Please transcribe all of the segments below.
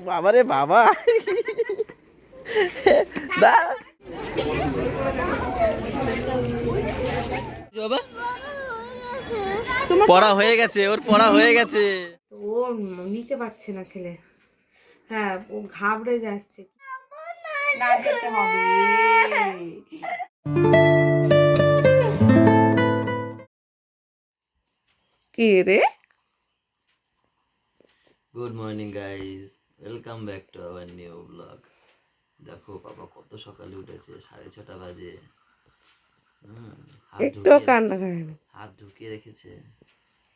বাবারে বাবা, পড়া হয়ে গেছে, ওর পড়া হয়ে গেছে। ও নিতে পারছে না ছেলে, হ্যাঁ ও ঘাবড়ে যাচ্ছে। না যেতে হবে। কে রে? Good morning guys, welcome back to our new blog. দেখো বাবা কত সকালে উঠেছে, 6:30 বাজে। একটু কান্না করেনি, হাত ঢুকিয়ে রেখেছে,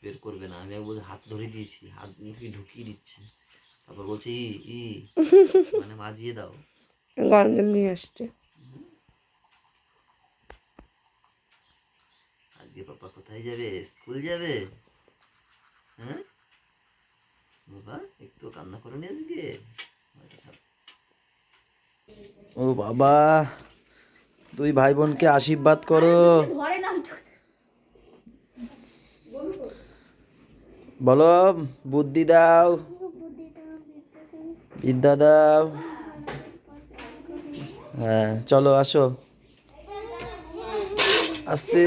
বের করবে না। আমি একবার হাত ধরে দিয়েছি, হাত ঢুকিয়ে দিচ্ছে, তারপর বলছে ই ই মানে মাজিয়ে দাও। গরম জল নিয়ে আসছে। আজকে পাপা কোথায় যাবে? স্কুল যাবে? হ্যাঁ বাবা, একটু কান্না করো নি আজকে? ও বাবা, দুই ভাই বোনকে আশীর্বাদ করো। বলো, বুদ্ধি দাও, বিদ্যা দাও। হ্যাঁ চলো আসো, আস্তে।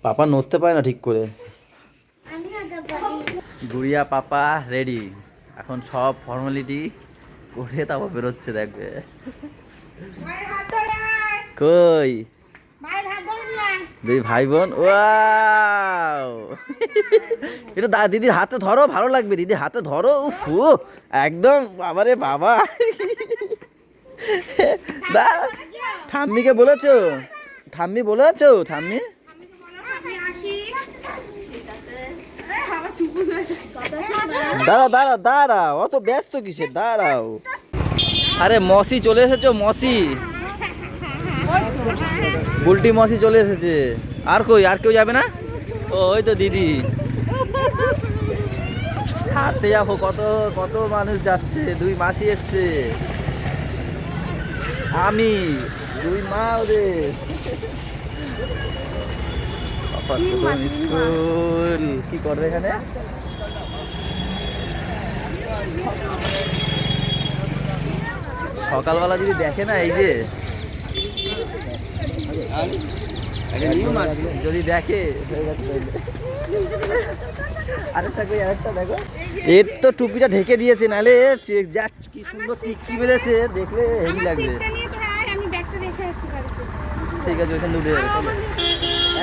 পাপা নড়তে পারে না ঠিক করে। গুড়িয়া পাপা রেডি, এখন সব ফর্মালিটি করে তারপর বেরোচ্ছে, দেখবে। কই দুই ভাই বোন, ওয়াও, এটা দিদির হাতে ধরো, ভালো লাগবে। দিদির হাতে ধরো, উফু, একদম বাবারে বাবা। ঠাম্মিকে বলেছো? ঠাম্মি বলেছো? ঠাম্মি দাঁড়াও দাঁড়াও দাঁড়াও, অত ব্যস্ত কিসের? দাঁড়াও। আরে মসি চলে এসেছো, মসি, বুলটি মসি চলে এসেছে। আর কই, আর কেউ যাবে না? ও ওই তো দিদি। ছাড়তে যাবো, কত কত মানুষ যাচ্ছে। দুই মাসি এসছে, আমি, দুই মা ওদের। স্কুল কি করবে এখানে? সকালবেলা যদি দেখে না, এই যে যদি দেখে, আরেকটা কই, আরেকটা দেখো। এর তো টুপিটা ঢেকে দিয়েছে, নাহলে যা কি সুন্দর টিকটি বেঁধেছে, দেখলে হেভি লাগবে। ঠিক আছে, ওইখানে উঠে যাবে,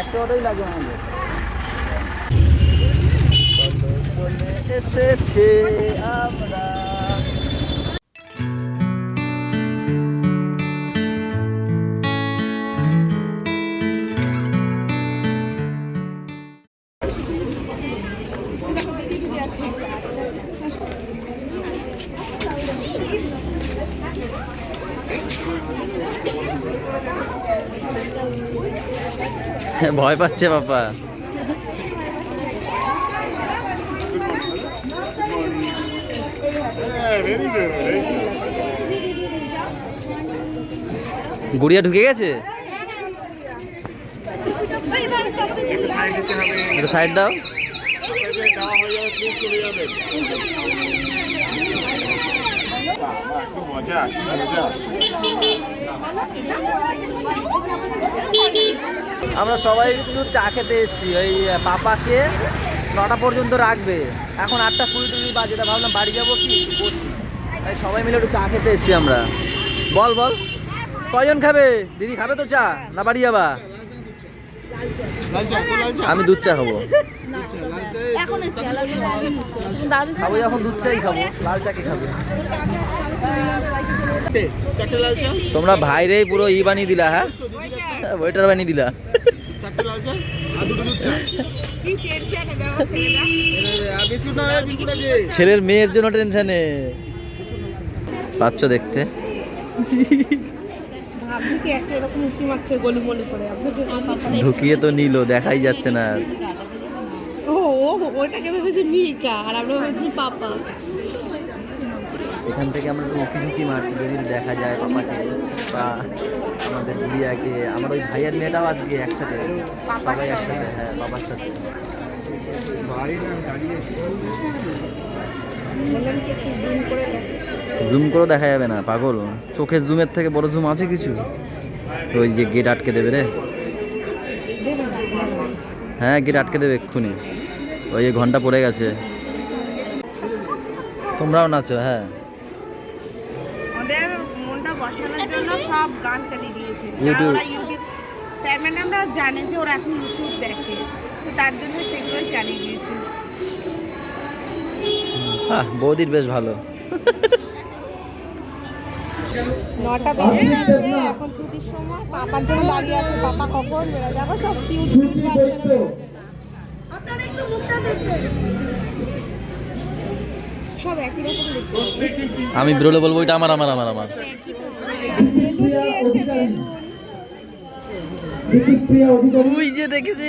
একটা অটোই লাগবে আমাদের। চলে এসেছে আমরা। ভয় পাচ্ছে বাবা। গুড়িয়া ঢুকে গেছে, একটু সাইড দাও। আমরা সবাই একটু চা খেতে এসেছি, ওই পাপাকে 9টা পর্যন্ত রাখবে, এখন 8:20 বাজে। ভাবলাম বাড়ি যাবো কি, বসি, তাই সবাই মিলে একটু চা খেতে এসেছি আমরা। বল বল, কয়জন খাবে? দিদি খাবে তো চা, না বাড়ি যাবা? আমি দুধ চা খাবো। খাবো যখন দুধ চাই খাবো, লাল চা কে খাবে? তোমরা ভাইরেই পুরো ই বানিয়ে দিলা, হ্যাঁ ওয়েটার বানিয়ে দিলা। ছেলের মেয়ের জন্য টেনশনে পাচ্ছ দেখতে। ঢুকিয়ে তো নিল, দেখাই যাচ্ছে না। এখান থেকে আমরা একটু উঁকি ঝুঁকি মারছি, যদি দেখা যায় পাপাকে বা আমাদের গুড়িয়াকে। আমার ওই ভাইয়ের মেয়েটাও আজকে একসাথে, সবাই একসাথে, হ্যাঁ বাবার সাথে। জুম করে দেখা যাবে না পাগল, চোখের জুমের থেকে বড় জুম আছে কিছু? ওই যে গেট আটকে দেবে রে। হ্যাঁ গেট আটকে দেবে এক্ষুনি, ওই যে ঘন্টা পড়ে গেছে। তোমরাও নাচো। হ্যাঁ ওদের মনটা বসানোর জন্য সব গান চালিয়ে দিয়েছে। ইউটিউব। ওরা ইউটিউব স্যার ম্যাডামরা জানে যে ওরা এখন ইউটিউব দেখে, তো তার জন্য সেগুলো চালিয়ে দিয়েছে। বৌদির বেশ ভালো। 9টা বেজে গেছে, এখন ছুটির সময়। পাপার জন্য দাঁড়িয়ে আছে, পাপা কখন বেরোয়। দেখো সব কিউট কিউট বাচ্চারা বেরোচ্ছে। আপনারা একটু মুখটা দেখবেন, সব একই রকম দেখতে। আমি বেরোলে বলবো এটা আমার আমার আমার আমার। বেলুন দিয়েছে, বেলুন। ওই যে দেখেছি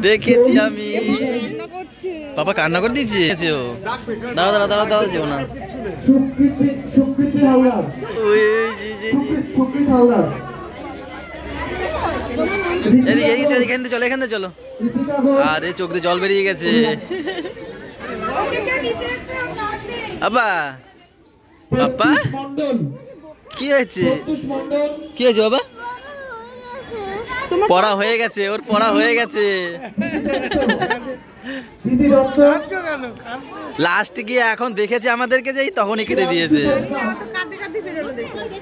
দেখেছি আমি। রান্না করছে। পাপা কান্না করে দিচ্ছে ও। দাঁড়াও দাঁড়াও দাঁড়াও দাঁড়াও যেও না। ওই এখান থেকে চলো, এখান থেকে চলো। আরে চোখ দিয়ে জল বেরিয়ে গেছে। আব্বা পাপা কি হয়েছে? কি হয়েছে বাবা? পড়া হয়ে গেছে, ওর পড়া হয়ে গেছে। লাস্ট গিয়ে এখন দেখেছে আমাদেরকে, যেই তখনই কেটে দিয়েছে।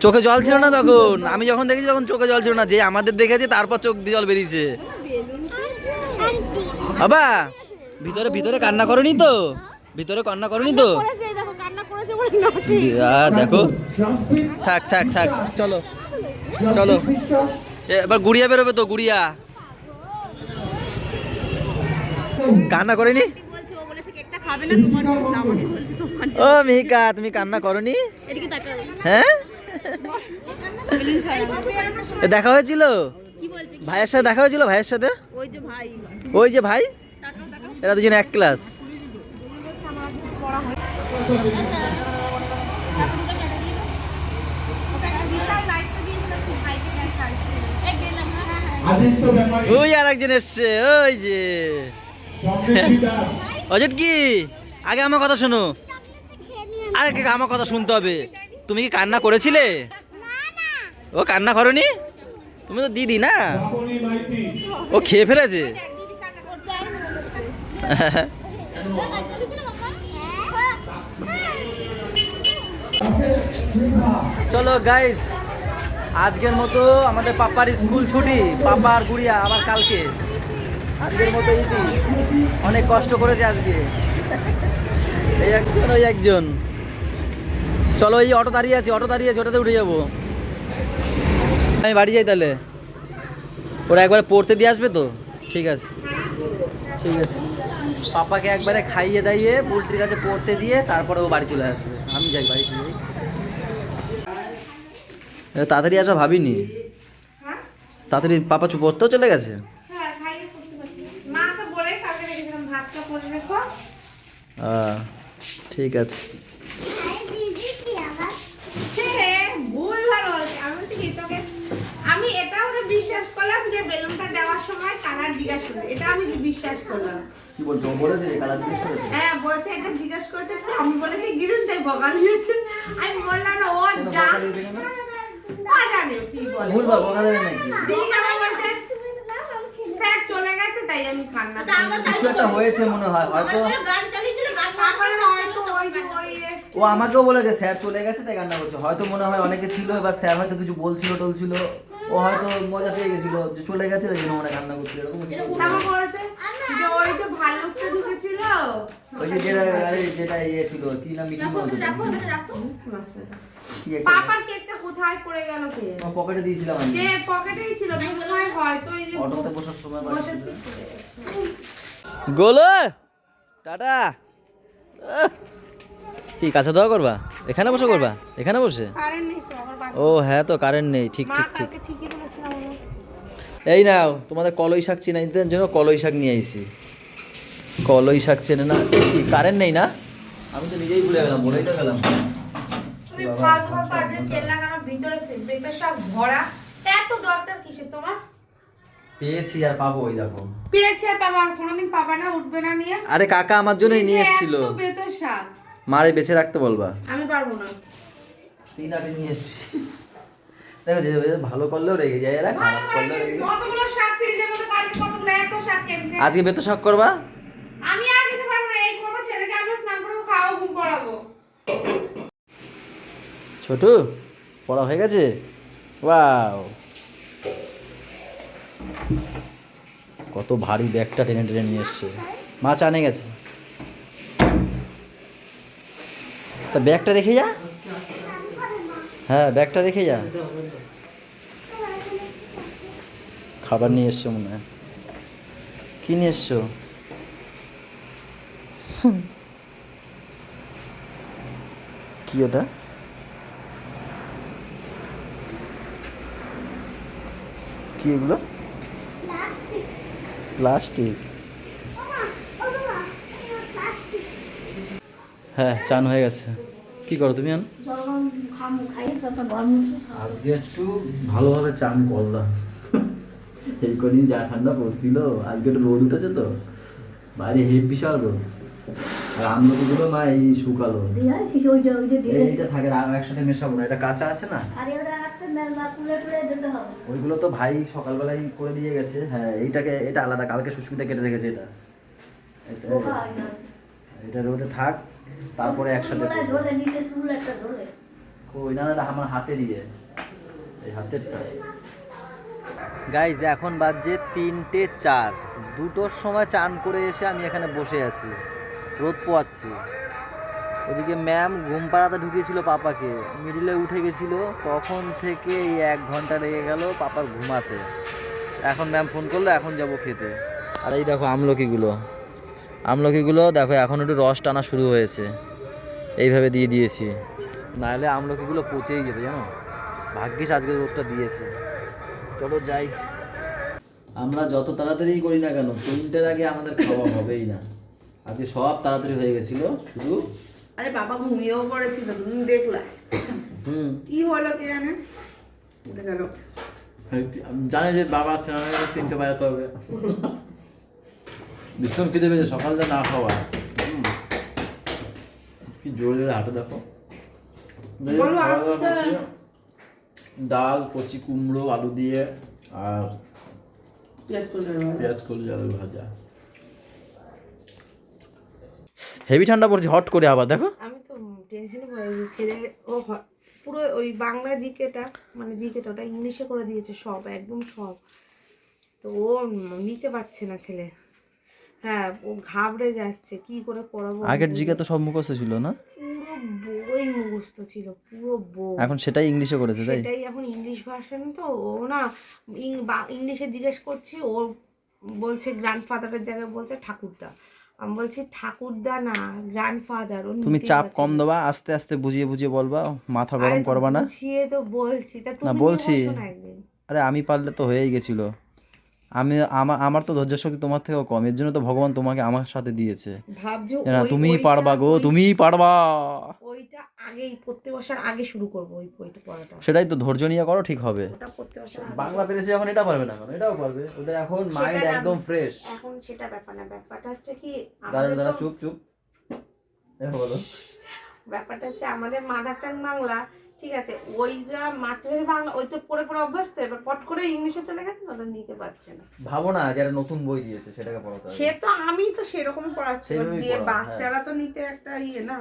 চোখে জল ছিল না তখন, আমি যখন দেখেছি তখন চোখে জল ছিল না, যে আমাদের দেখেছে তারপর চোখ দিয়ে জল বেরিয়েছে। বাবা ভিতরে ভিতরে কান্না করনি তো? ভিতরে কান্না করনি তো? দেখো। থাক থাক থাক, চলো চলো। এবার গুড়িয়া বেরোবে তো, গুড়িয়া। কান্না করেনি? ও মিহিকা, তুমি কান্না করনি? হ্যাঁ দেখা হয়েছিল ভাইয়ের সাথে, দেখা হয়েছিল ভাইয়ের সাথে। ওই যে ভাই, এরা দুজন এক ক্লাস। ওই আর একজন এসছে, ওই যে অজিত। কি আগে আমার কথা শোনো, আরে আমার কথা শুনতে হবে। তুমি কি কান্না করেছিলে? ও কান্না করনি? তুমি তো দিদি না, ও খেয়ে ফেলেছে। চলো গাইস, আজকের মতো আমাদের পাপার স্কুল ছুটি। পাপা আর গুড়িয়া আবার কালকে। আজকের মতো ইতি, অনেক কষ্ট করেছে আজকে। এই একজন, ওই একজন। চলো, এই অটো দাঁড়িয়ে আছে, অটো দাঁড়িয়ে আছে, ওটাতে উঠে যাবো। আমি বাড়ি যাই তাহলে। ওরা একবারে পড়তে দিয়ে আসবে তো? ঠিক আছে ঠিক আছে। পাপাকে একবারে খাইয়ে দাইয়ে পোল্ট্রির কাছে পড়তে দিয়ে তারপরে ও বাড়ি চলে আসবে। আমি যাই বাড়ি যাই। তাড়াতাড়ি আসা ভাবিনি। তাড়াতাড়ি পাপা পড়তেও চলে গেছে। ঠিক আছে। আমি এটা ওরা বিশ্বাস করলাম যে বেলুনটা দেওয়ার সময় কালার জিজ্ঞাসা করে, এটা আমি বিশ্বাস করলাম। কি বলছো? বলেছে যে কালার জিজ্ঞেস করেছে? হ্যাঁ বলছে এটা জিজ্ঞাসা করেছে, তো আমি বলেছি গিরুন তাই বকা দিয়েছে। আমি বললাম না, ও যা জানে কি বলে। ভুল বল, বকা দেবে নাকি? দিদি আমার বলছে স্যার চলে গেছে তাই আমি কান্না করেছি। কিছু একটা হয়েছে মনে হয়, হয়তো গান চালিয়েছিল, গান তারপরে হয়তো ওই ও আমাকেও বলেছে স্যার চলে গেছে তাই কান্না করছে। হয়তো মনে হয় অনেকে ছিল, এবার স্যার হয়তো কিছু বলছিল টলছিল, ও হয়তো মজা পেয়ে গেছিল যে চলে গেছে তাই জন্য মনে হয় কান্না করছিল। এরকম কিছু বলছে যে ওই যে ভালুকটা ঢুকেছিল, ওই যে যেটা ইয়ে ছিল, কি নাম, মিটিং বলতো। পাপার কেকটা কোথায় পড়ে গেল? কে পকেটে দিয়েছিলাম আমি। কে পকেটেই ছিল মনে হয়, হয়তো এই যে অটোতে বসার সময় বসেছি। গোলো টাটা। কি কাছে দেওয়া করবা? এখানে বসে করবা? এখানে বসে? কারেন্ট নেই তো আমার বাড়ি। ও হ্যাঁ তো কারেন্ট নেই। ঠিক মা ঠিক ঠিক। কালকে ঠিকই বলেছিল আমার। এই নাও তোমাদের কলই শাক চিনাইতে জন্য কলই শাক নিয়ে আইছি। কলই শাক চেনে না? কি কারেন্ট নেই না? আমি তো নিজেই ভুলে গেলাম, বলেই তো গেলাম। তুমি ফালতু ফালতু আজকে তেল লাগানো, ভিতরে ভেতর সব ভরা, এত দরকার কিসের তোমার? পেয়েছি আর পাবো, ওই দেখো। পেয়েছি আর পাবা, কোনোদিন পাবা না, উঠবে না নিয়ে। আরে কাকা আমার জন্যই নিয়ে এসেছিল। এত বেতর শাক মারে বেঁচে রাখতে বলবা। আমি পারবো না। 3 আটি নিয়ে এসছি। দেখো যে ভালো করলেও রেগে যায়, এরা খারাপ করলেও রেগে যায়। কতগুলো শাক ফ্রিজের মধ্যে কালকে কতগুলো এত শাক কেনছে। আজকে বেতো শাক করবা? আমি আর কিছু পারবো না, এই করবো, ছেলেকে আমি স্নান করাবো, খাওয়াবো, ঘুম পড়াবো। ছোটু পড়া হয়ে গেছে? ওয়াও, কত ভারী ব্যাগটা টেনে টেনে নিয়ে এসছে। মা চা নিয়ে গেছে, তা ব্যাগটা রেখে যা। হ্যাঁ ব্যাগটা রেখে যা। খাবার নিয়ে এসছো মনে হয়। কি নিয়ে এসছো? কি ওটা? কি এগুলো? প্লাস্টিক। হ্যাঁ চান হয়ে গেছে। কি করো তুমি? আজকে একটু ভালোভাবে চান করলাম। এই কদিন যা ঠান্ডা পড়ছিল, আজকে একটু রোদ উঠেছে তো বাইরে, হেভ বিশাল রোদ। আর আমলকিগুলো মা এই শুকালো, এইটা থাকে একসাথে মেশাবো না, এটা কাঁচা আছে না, ওইগুলো তো ভাই সকালবেলায় করে দিয়ে গেছে। হ্যাঁ এইটাকে, এটা আলাদা, কালকে সুস্মিতা কেটে রেখেছে। এটা রোদে থাক, তারপরে একসাথে ওই না, এটা আমার হাতে দিয়ে, এই হাতেরটা। গাইজ এখন বাজছে 3টে 4, 2টোর সময় চান করে এসে আমি এখানে বসে আছি, রোদ পোয়াচ্ছি। ওদিকে ম্যাম ঘুম পাড়াতে ঢুকিয়েছিল পাপাকে, মিডিলে উঠে গেছিলো, তখন থেকে এই 1 ঘন্টা লেগে গেল পাপার ঘুমাতে। এখন ম্যাম ফোন করলো, এখন যাব খেতে। আর এই দেখো আমলকিগুলো দেখো এখন একটু রস টানা শুরু হয়েছে, এইভাবে দিয়ে দিয়েছি, নাহলে আমলকিগুলো পচেই যেত জানো। ভাগ্যিস আজকে রোদটা দিয়েছে। চলো যাই। আমরা যত তাড়াতাড়ি করি না কেন 3টের আগে আমাদের খাওয়া হবেই না। আজকে সব তাড়াতাড়ি হয়ে গেছিল, শুধু আরে বাবা ঘুমিয়েও পড়েছিল, তুমি দেখলা? কি হলো কে জানে, উঠে গেল। জানে যে বাবা স্নানের 3টে বাজাতে হবে। ভীষণ খিদে পেয়েছে, সকালটা না খাওয়া। কি জোরে জোরে হাঁটে দেখো। ডাল, কচি কুমড়ো, আলু দিয়ে, আর পেঁয়াজ কলি আলু ভাজা। হেভি ঠান্ডা পড়ছে হট করে আবার দেখো। আমি তো টেনশনে পড়ে গেছি, ছেলে ও পুরো ওই বাংলা জিকেটা, মানে জিকেটা ওটা ইংলিশে করে দিয়েছে সব, একদম সব। তো ও নিতে পারছে না ছেলে। হ্যাঁ ও ঘাবড়ে যাচ্ছে, কি করে পড়াবো। আগের জিকে তো সব মুখস্থ ছিল না? পুরো বই মুখস্থ ছিল, পুরো বই। এখন সেটাই ইংলিশে করেছে তাই? সেটাই এখন ইংলিশ ভার্সন। তো ও না ইংলিশে জিজ্ঞেস করছি, ও বলছে গ্র্যান্ডফাদারের জায়গায় বলছে ঠাকুরদা। আমি বলছি ঠাকুরদা না, গ্র্যান্ডফাদার। তুমি চাপ কম দেবা, আস্তে আস্তে বুঝিয়ে বুঝিয়ে বলবা, মাথা গরম করবা না। বুঝিয়ে তো বলছি, তা তুমি বলছি। বসো না একদিন। আরে আমি পারলে তো হয়েই গেছিল। আমার তো ধৈর্য শক্তি তোমার থেকেও কম, এর জন্য তো ভগবান তোমাকে আমার সাথে দিয়েছে। ভাবছো তুমিই পারবা গো, তুমিই পারবা। ওইটা আগেই পড়তে বসার আগে শুরু করবো, ওই বইটা পড়াটা। সেটাই তো, ধৈর্য নিয়ে করো, ঠিক হবে। ওটা পড়তে বসার বাংলা পেরেছে এখন, এটা পারবে না, এখন এটাও পারবে। ওদের এখন মাইন্ড একদম ফ্রেশ। এখন সেটা ব্যাপার না, ব্যাপারটা হচ্ছে কি দাঁড়া চুপ চুপ, বলো। ব্যাপারটা হচ্ছে আমাদের মাদার টাং বাংলা, ঠিক আছে, ওইটা মাতৃভাষা বাংলা, ওই তো পড়ে পড়ে অভ্যাস, তো এবার পট করে ইংলিশে চলে গেছে, ওটা নিতে পারছে না। ভাবো না যারা নতুন বই দিয়েছে সেটাকে পড়াতে হবে। সে তো আমি তো সেরকম পড়াচ্ছি, যে বাচ্চারা তো নিতে একটা না।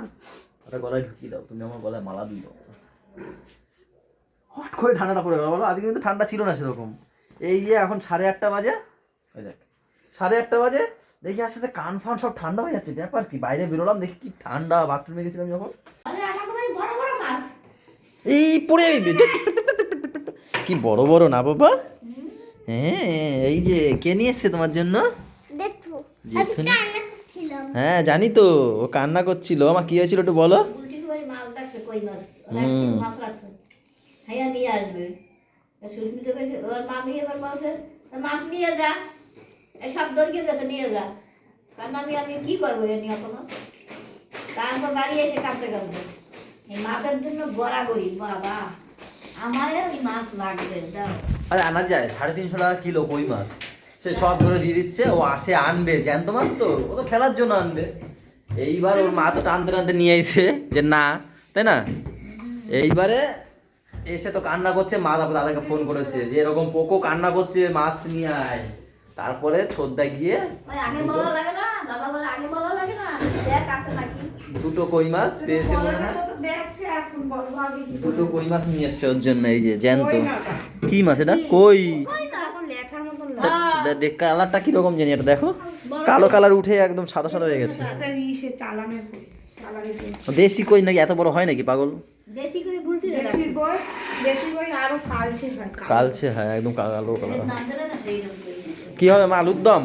ওটা গলায় ঢুকিয়ে দাও, তুমি আমার গলায় মালা দিও। হট করে ঠান্ডাটা পড়ে গেল বলো। আজকে কিন্তু ঠান্ডা ছিল না সেরকম। এই যে এখন 8:30 বাজে, ওই দেখ 8:30 বাজে, দেখি আস্তে আস্তে কান ফান সব ঠান্ডা হয়ে যাচ্ছে। ব্যাপার কি, বাইরে বেরোলাম দেখি কি ঠান্ডা। বাথরুমে গেছিলাম যখন, এই পড়ে কি বড় বড় না বাবা। হ্যাঁ এই যে কে নিয়ে এসছে তোমার জন্য? হ্যাঁ জানি তো, ও কান্না করছিল। আমার কি হয়েছিল একটু বলো। মাছ নিয়ে যা, সব দরকার যাচ্ছে নিয়ে যা। কারণ আমি কি করবো এ নিয়ে কোনো, তারপর বাড়ি এসে কাঁদতে কাঁদতে এই মাছের জন্য গড়াগড়ি। বাবা আমার ওই মাছ লাগবে, দাও। আরে আনা যায় 350 টাকা কিলো কই মাছ, সে সব ধরে দিয়ে দিচ্ছে। ও আসে আনবে জ্যান্ত মাছ, তো ও তো খেলার জন্য আনবে। এইবার ওর মা তো টানতে টানতে নিয়ে এসে যে না, তাই না? এইবারে এসে তো কান্না করছে, মা তারপর দাদাকে ফোন করেছে যে এরকম পোকো কান্না করছে, মাছ নিয়ে আয়। তারপরে ছোদ্দা গিয়ে ওই আগে বলা লাগে না, দাদা বলে আগে বলা লাগে না, দেখ আছে নাকি। দুটো কই মাছ পেয়েছে মনে হয়, দেখছে এখন বলবো আগে কি দুটো কই মাছ নিয়ে এসছে ওর জন্য। এই যে জ্যান্ত কই না ওটা। কি মাছ এটা? কই। তখন ল্যাঠার মতন দেখ কালারটা কিরকম জানি, এটা দেখো কালো কালার উঠে একদম সাদা সাদা হয়ে গেছে। তাড়াতাড়ি সে চালানের কই, চালানের কই। দেশি কই নাকি এত বড় হয় নাকি পাগল? দেশি করে বুলটি রে দেশি কই, দেশি কই আরো কালচে হয়। কালচে হয় একদম কালো কালার। নান্দরে না এইরকম করে। কি হবে মা, আলুর দম?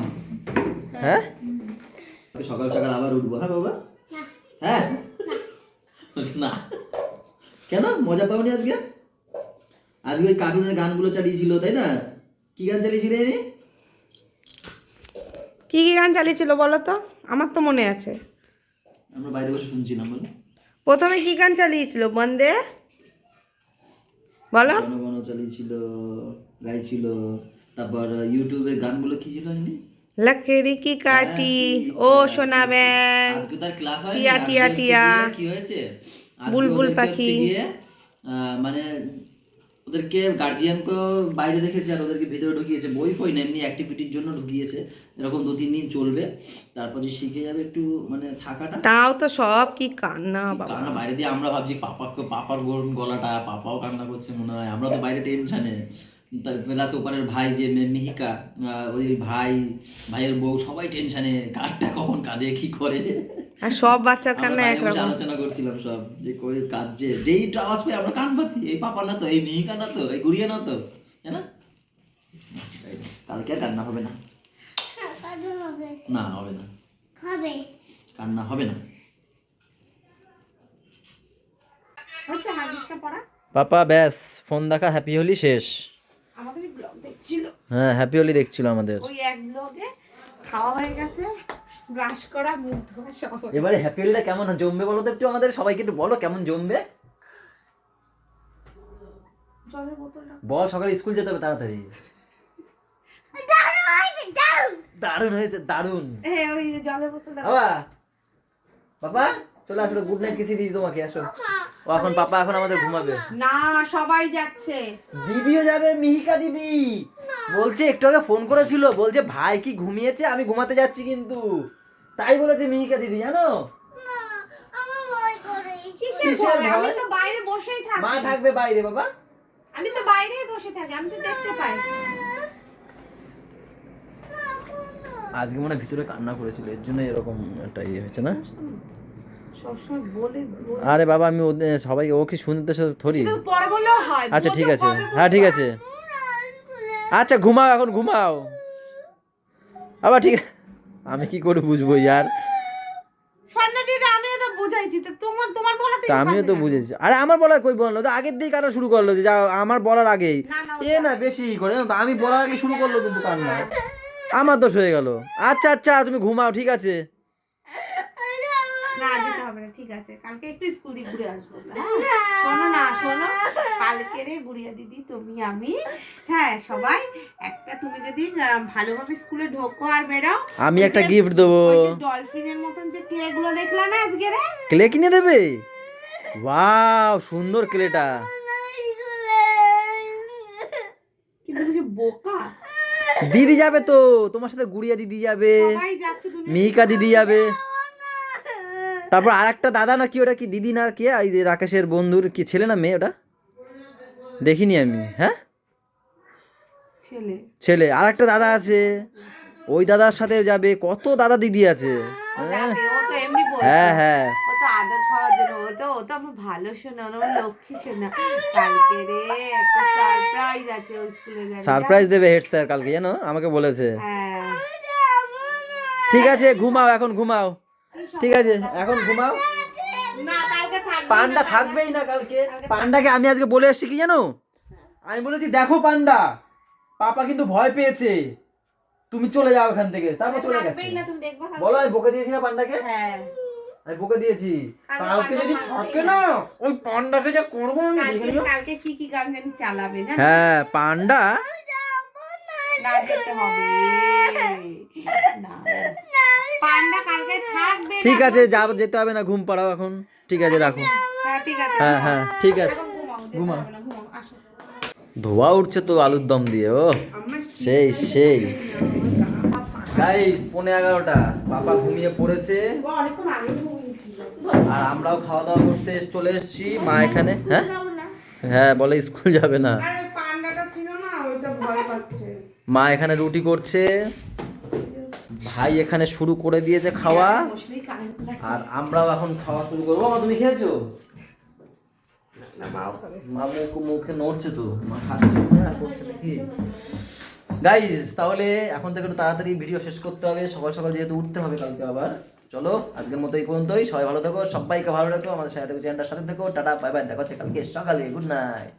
হ্যাঁ সকাল সকাল আবার উঠবো, হ্যাঁ বাবা? হ্যাঁ না কেন, মজা পাওনি আজকে? আজকে ওই কার্টুনের গানগুলো চালিয়েছিল তাই না? কি গান চালিয়েছিল রে? কি কি গান চালিয়েছিল বলো তো, আমার তো মনে আছে। আমরা বাইরে বসে শুনছিলাম। বলো প্রথমে কি গান চালিয়েছিল বন্দে, বলো। ঘন ঘন চালিয়েছিল, গাইছিল। তারপর ইউটিউবের গানগুলো কি ছিল জানি? লকড়ি কি কাটি ও সোনা ব্যাং, আজকে তার ক্লাস হয় টিয়া টিয়া টিয়া, কি হয়েছে আজকে বুলবুল ওদেরকে পাখি। হচ্ছে গিয়ে, মানে ওদেরকে গার্জিয়ানকে বাইরে রেখেছে আর ওদেরকে ভিতরে ঢুকিয়েছে, বই ফই না এমনি অ্যাক্টিভিটির জন্য ঢুকিয়েছে। এরকম 2-3 দিন চলবে, তারপর যে শিখে যাবে একটু মানে থাকাটা। তাও তো সব কি কান্না বাবা। কান্না বাইরে দিয়ে আমরা ভাবছি পাপার গলাটা, পাপাও কান্না করছে মনে হয়। আমরা তো বাইরে টেনশনে। প্লাস ওপারের ভাই যে মিহিকা, ওই ভাইয়ের বউ সবাই টেনশনে, কারটা কখন কাঁদে কি করে। আর সব বাচ্চার আমরা কান্না বাইরে বসে একরকম। আলোচনা করছিলাম সব যে কই কাঁদছে, যেই আওয়াজ পেয়ে আমরা কান পাতি, এই পাপা না তো, এই মিহিকা না তো, এই গুড়িয়া না তো, তাই না? কালকে আর কান্না হবে না, না হবে না, কান্না হবে না। হচ্ছে হাগিসটা পড়া। পাপা ব্যাস ফোন দেখা, হ্যাপি হোলি শেষ। আমাদের ব্লগ দেখছিল, হ্যাঁ হ্যাপি হোলি দেখছিল আমাদের। ওই এক ব্লগে খাওয়া হয়ে গেছে, ব্রাশ করা, মুখ ধোয়া সব। এবারে হ্যাপি হোলিটা কেমন জমবে বলো তো একটু, আমাদের সবাইকে একটু বলো কেমন জমবে। জলের বোতলটা বল, সকালে স্কুল যেতে হবে তাড়াতাড়ি। দারুণ হয়েছে, দারুণ। ওই যে জলের বোতলটা বাবা, পাপা চলে আসো, গুড নাইট কিসি দিই তোমাকে, আসো। ও এখন পাপা এখন আমাদের ঘুমাবে না, সবাই যাচ্ছে। দিদিও যাবে, মিহিকা দিদি বলছে, একটু আগে ফোন করেছিল, বলছে ভাই কি ঘুমিয়েছে, আমি ঘুমাতে যাচ্ছি কিন্তু, তাই বলেছে মিহিকা দিদি, জানো? কিসের কিসের ভয়? আমি ভয়? তো বাইরে বসেই থাকি। মা থাকবে বাইরে বাবা। আমি তো বাইরেই বসে থাকি, আমি তো দেখতে পাই। আজকে মনে হয় ভিতরে কান্না করেছিল, এর জন্য এরকম একটা ইয়ে হয়েছে না? সবসময় বলে আরে বাবা আমি সবাই ও কি শুনতে থরি। শুধু পরে বললেও হয়। আচ্ছা ঠিক বোঝো আছে, কবে হ্যাঁ ঠিক বলবো? আছে, আচ্ছা ঘুমাও এখন, ঘুমাও আবার। ঠিক আমি কি করে বুঝবো ইয়ার, সন্ধ্যাদিটা আমি তো বুঝাইছি, তো তোমার বলাতে তা আমিও তো বুঝেছি। আরে আমার বলা কই বললো, তো আগের দিকে কান্না শুরু করলো, যে যা আমার বলার আগেই না, না, এ না বেশি করে, জানো তো, আমি বলার আগে শুরু করলো কিন্তু কান্না, আমার দোষ হয়ে গেল। আচ্ছা আচ্ছা তুমি ঘুমাও, ঠিক আছে। না যেতে হবে না, ঠিক আছে, কালকে একটু স্কুল দিয়ে ঘুরে আসবো। শোনো না, শোনো, কালকে রে গুড়িয়া দিদি, তুমি আমি, হ্যাঁ সবাই একটা, তুমি যদি ভালোভাবে স্কুলে ঢোকো আর বেরাও, আমি একটা গিফট দেবো। ডলফিনের মতন যে ক্লে গুলো দেখলা না আজকে রে, ক্লে কিনে দেবে? ওয়াও সুন্দর ক্লেটা। কিন্তু তুমি কি বোকা? দিদি যাবে তো তোমার সাথে, গুড়িয়া দিদি যাবে, সবাই যাচ্ছে, তুমি মিহিকা দিদি যাবে, তারপর আর একটা দাদা না কি, ওটা কি দিদি না কি, এই যে রাকেশের বন্ধুর কি ছেলে না মেয়ে ওটা, দেখিনি আমি। হ্যাঁ ছেলে ছেলে, আর একটা দাদা আছে, ওই দাদার সাথে যাবে, কত দাদা দিদি আছে। ও যাবে, ও তো এমনি বলছে, হ্যাঁ হ্যাঁ ও তো আদর খাওয়ার জন্য, ও তো আমার ভালো শোনা, আমার লক্ষ্মী শোনা। কালকে রে একটা সারপ্রাইজ আছে ওই স্কুলে গেলে। সারপ্রাইজ দেবে হেড স্যার কালকে, জানো আমাকে বলেছে। হ্যাঁ ঠিক আছে ঘুমাও এখন, ঘুমাও, ঠিক আছে এখন ঘুমাও। না, কালকে থাকবে পান্ডা থাকবেই না কালকে। পান্ডাকে আমি আজকে বলে এসেছি কি জানো, আমি বলেছি দেখো পান্ডা, পাপা কিন্তু ভয় পেয়েছে, তুমি চলে যাও এখান থেকে, তারপর চলে গেছে। থাকবেই না, তুমি দেখবা কালকে। বলো আমি বকে দিয়েছি না পান্ডাকে, হ্যাঁ আমি বকে দিয়েছি। কালকে যদি থাকে না ওই পান্ডাকে যা করবো আমি দেখে নিও। কালকে কি কি গান জানি চালাবে জানো? হ্যাঁ পান্ডা না যেতে হবে, না পান্ডা কালকে থাকবে না। ঠিক আছে, যেতে হবে না, ঘুম পাড়াও এখন। ঠিক আছে, রাখো। হ্যাঁ ঠিক আছে, হ্যাঁ হ্যাঁ ঠিক আছে, এখন ঘুমাও, যেতে ঘুমাও। হবে না, ঘুমাও, আসো। ধোয়া উঠছে তো আলুর দম দিয়ে। ও আমার সেই সেই আমার গাইস, 11:30, পাপা ঘুমিয়ে পড়েছে অনেকক্ষণ আগে ঘুমিয়েছিল। আর আমরাও খাওয়া দাওয়া করতে চলে এসেছি। মা এখানে, হ্যাঁ হ্যাঁ বলে স্কুল যাবে না। আর ওই পান্ডাটা ছিল না, ওইটা ভয় পাচ্ছে। মা এখানে রুটি করছে, ভাই এখানে শুরু করে দিয়েছে খাওয়া, বসলেই কারেন্ট লাগছে। আর আমরাও এখন খাওয়া শুরু করবো। মা তুমি খেয়েছো? না, মাও খাবে। মা মুখে নড়ছে তো, মা খাচ্ছে মনে হয়, আর করছে নাকি। গাইজ, তাহলে এখন থেকে একটু তাড়াতাড়ি ভিডিও শেষ করতে হবে, সকাল সকাল যেহেতু উঠতে হবে কালকে আবার। চলো আজকের মতো এই পর্যন্তই। সবাই ভালো থেকো, সবাইকে ভালো রাখো, আমাদের সাথে চ্যানেলটার সাথে থেকো। টাটা, বাই বাই, দেখা হচ্ছে কালকে সকালে। Good night.